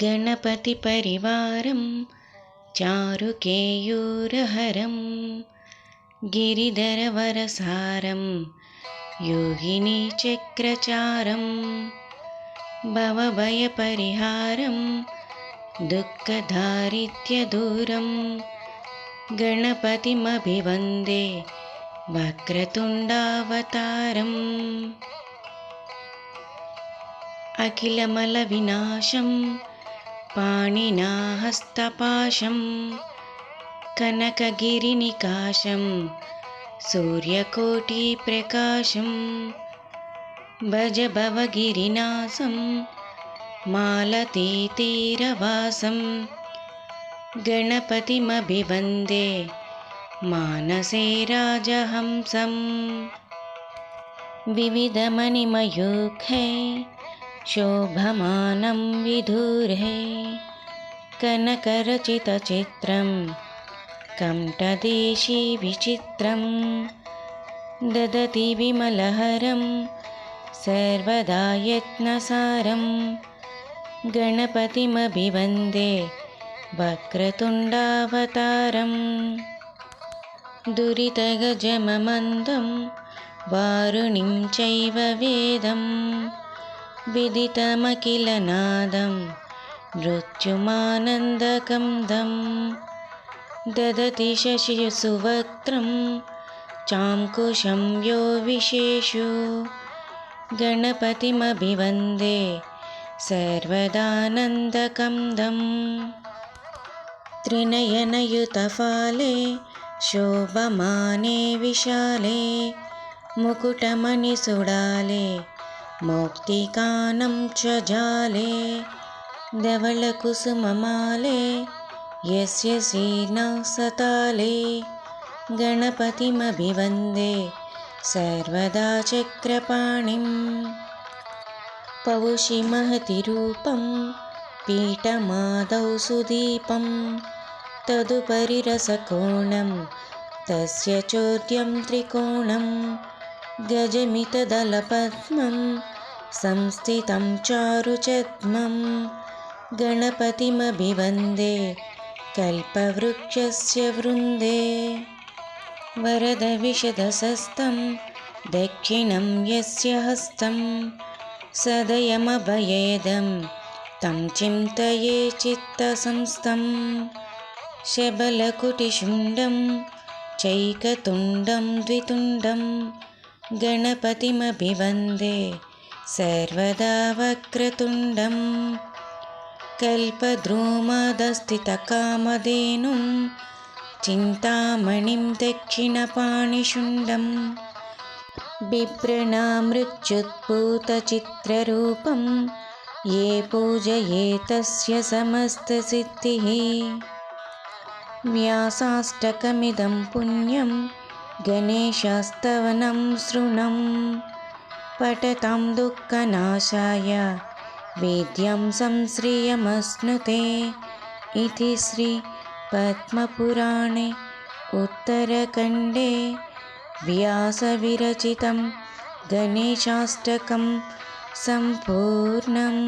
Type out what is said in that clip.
गणपतिपरिवारं चारुकेयूरहरं गिरिधरवरसारं योगिनीचक्रचारं भवभयपरिहारं दुःखदारिद्र्यदूरं गणपतिमभिवन्दे वक्रतुण्डावतारम् अखिलमलविनाशं पाणिना हस्तपाशं कनकगिरिनिकाशं सूर्यकोटिप्रकाशं भज भवगिरिनाथं मालतीतीरवासं गणपतिमभिवन्दे मानसे राजहंसं विविधमणिमयूखै शोभमानं विधुर्हे कनकरचितचित्रं कण्ठदेशे विचित्रं ददति विमलहरं सर्वदा यत्नसारं गणपतिमभिवन्दे वक्रतुण्डावतारम् दुरितगजममन्दं वारुणिं चैव वेदं विदितमखिलनादं मृत्युमानन्दकन्दं ददति शशिसुवक्त्रं चाङ्कुशं यो विशेषो गणपतिमभिवन्दे सर्वदानन्दकन्दं त्रिनयनयुतफाले शोभमाने विशाले मुकुटमणिसुडाले मौक्तिकानं च जाले धवलकुसुममाले यस्य सीनः सताले गणपतिमभिवन्दे सर्वदा चक्रपाणिं पौषि महतिरूपं पीठमादौ सुदीपं तदुपरि रसकोणं तस्य चोद्यं त्रिकोणं गजमितदलपद्मं संस्थितं चारुचद्मं गणपतिमभिवन्दे कल्पवृक्षस्य वृन्दे वरदविशदसस्तं दक्षिणं यस्य हस्तं सदयमभयेदं तं चिन्तये चित्तसंस्थं शबलकुटिशुण्डं चैकतुण्डं द्वितुण्डं गणपतिमभिवन्दे सर्वदा वक्रतुण्डं कल्पद्रुमदस्थितकामधेनुं चिन्तामणिं दक्षिणपाणिशुण्डं बिभ्रणामृत्युत्पूतचित्ररूपं ये पूजये तस्य समस्तसिद्धिः व्यासाष्टकमिदं पुण्यं गणेशस्तवनं शृणुं पठतां दुःखनाशाय वेद्यं संश्रियमश्नुते इति श्रीपद्मपुराणे उत्तरखण्डे व्यासविरचितं गणेशाष्टकं सम्पूर्णम्।